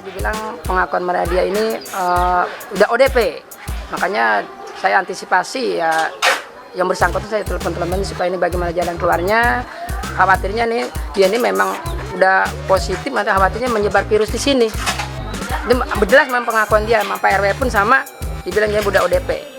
Dibilang pengakuan dia ini udah ODP, makanya saya antisipasi ya yang bersangkutan, saya telepon teman-teman supaya ini bagaimana jalan keluarnya. Khawatirnya nih dia ini memang udah positif atau khawatirnya menyebar virus di sini. Itu jelas memang pengakuan dia, Pak RW pun sama dibilang dia udah ODP.